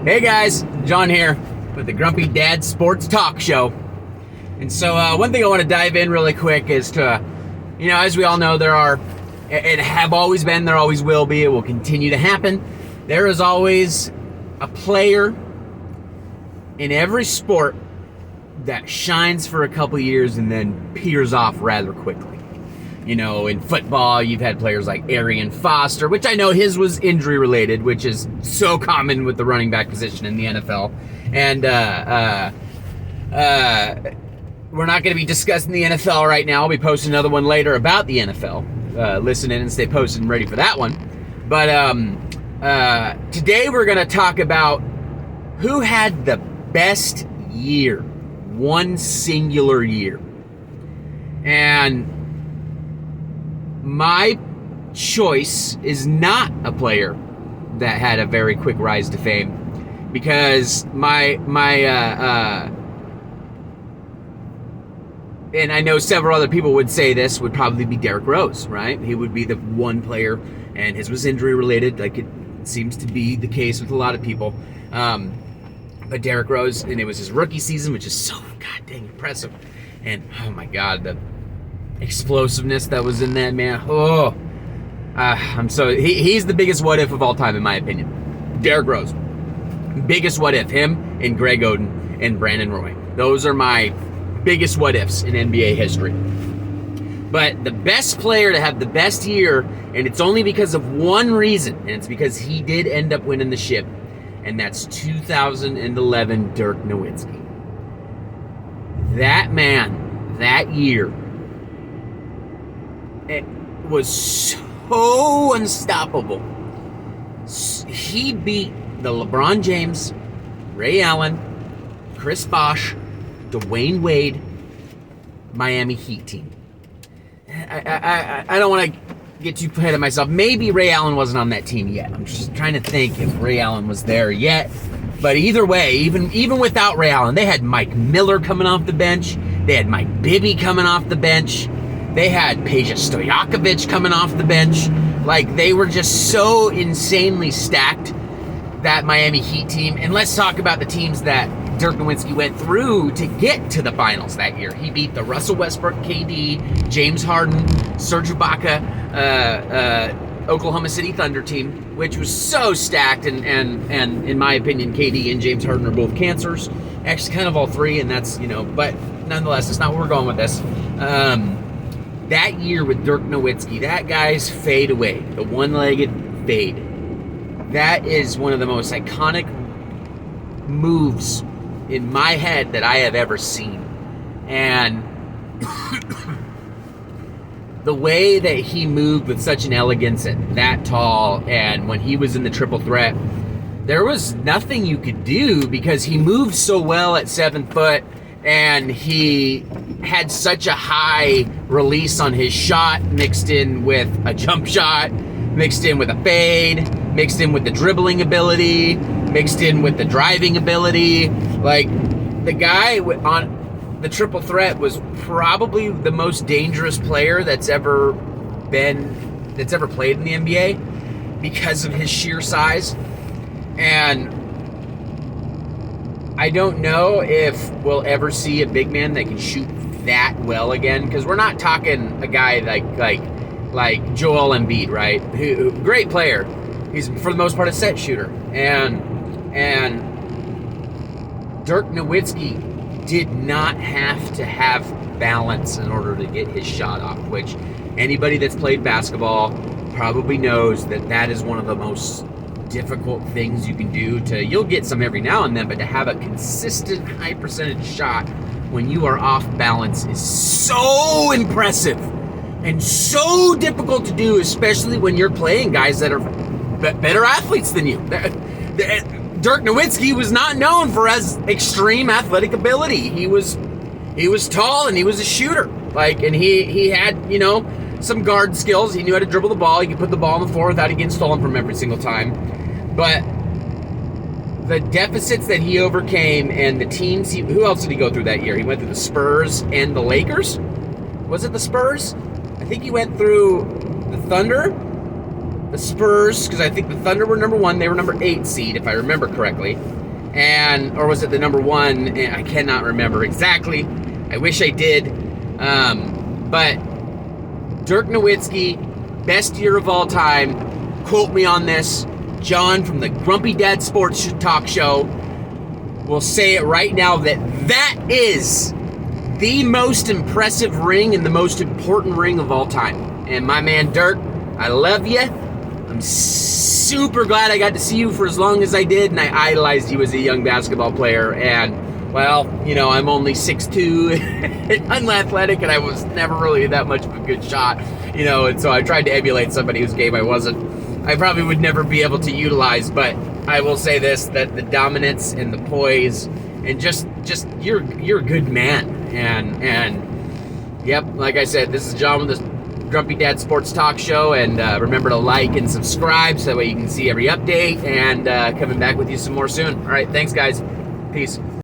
Hey guys, John here with the Grumpy Dad Sports Talk Show. And so one thing I want to dive in really quick is to, as we all know, there have always been, there always will be, it will continue to happen. There is always a player in every sport that shines for a couple years and then peters off rather quickly. In football, you've had players like Arian Foster, which I know his was injury related, which is so common with the running back position in the NFL. And we're not going to be discussing the NFL right now. I'll be posting another one later about the NFL. Listen in and stay posted and ready for that one. But today we're going to talk about who had the best year, one singular year. And my choice is not a player that had a very quick rise to fame, because and I know several other people would say this, would probably be Derrick Rose, right? He would be the one player, and his was injury related, like it seems to be the case with a lot of people. But Derrick Rose, and it was his rookie season, which is so goddamn impressive. And oh my God, the explosiveness that was in that man. He's the biggest what if of all time in my opinion. Derrick Rose, biggest what if. Him and Greg Oden and Brandon Roy. Those are my biggest what ifs in NBA history. But the best player to have the best year, and it's only because of one reason, and it's because he did end up winning the ship, and that's 2011 Dirk Nowitzki. That man, that year, it was so unstoppable. He beat the LeBron James, Ray Allen, Chris Bosh, Dwayne Wade, Miami Heat team. I don't want to get too ahead of myself. Maybe Ray Allen wasn't on that team yet. I'm just trying to think if Ray Allen was there yet. But either way, even without Ray Allen, they had Mike Miller coming off the bench. They had Mike Bibby coming off the bench. They had Peja Stojakovic coming off the bench. Like, they were just so insanely stacked, that Miami Heat team. And let's talk about the teams that Dirk Nowitzki went through to get to the finals that year. He beat the Russell Westbrook, KD, James Harden, Serge Ibaka, Oklahoma City Thunder team, which was so stacked. And in my opinion, KD and James Harden are both cancers. Actually, kind of all three, and that's, but nonetheless, that's not where we're going with this. That year with Dirk Nowitzki, that guy's fade away, the one-legged fade. That is one of the most iconic moves in my head that I have ever seen. And the way that he moved with such an elegance at that tall, and when he was in the triple threat, there was nothing you could do because he moved so well at 7 foot, and he had such a high release on his shot, mixed in with a jump shot, mixed in with a fade, mixed in with the dribbling ability, mixed in with the driving ability. Like, the guy on the triple threat was probably the most dangerous player that's ever played in the NBA because of his sheer size. And I don't know if we'll ever see a big man that can shoot that well again, because we're not talking a guy like Joel Embiid, right? Who, great player. He's for the most part a set shooter, and Dirk Nowitzki did not have to have balance in order to get his shot off, which anybody that's played basketball probably knows that is one of the most difficult things you can do. You'll get some every now and then, but to have a consistent high percentage shot when you are off balance is so impressive and so difficult to do, especially when you're playing guys that are better athletes than you. Dirk Nowitzki was not known for his extreme athletic ability. He was tall and he was a shooter. And he had, some guard skills. He knew how to dribble the ball. He could put the ball on the floor without it getting stolen from every single time. But the deficits that he overcame and the teams, who else did he go through that year? He went through the Spurs and the Lakers. Was it the Spurs? I think he went through the Thunder, the Spurs, because I think the Thunder were number 1. They were number 8 seed, if I remember correctly. Or was it the number 1? I cannot remember exactly. I wish I did. But Dirk Nowitzki, best year of all time. Quote me on this. John from the Grumpy Dad Sports Talk Show will say it right now that is the most impressive ring and the most important ring of all time. And my man Dirk, I love you. I'm super glad I got to see you for as long as I did, and I idolized you as a young basketball player. And, well, you know, I'm only 6'2", unathletic, and I was never really that much of a good shot, you know, and so I tried to emulate somebody whose game I wasn't. I probably would never be able to utilize, but I will say this, that the dominance and the poise and just you're a good man. And yep, like I said, this is John with the Grumpy Dad Sports Talk Show, and remember to like and subscribe so that way you can see every update, and coming back with you some more soon. All right, thanks guys. Peace.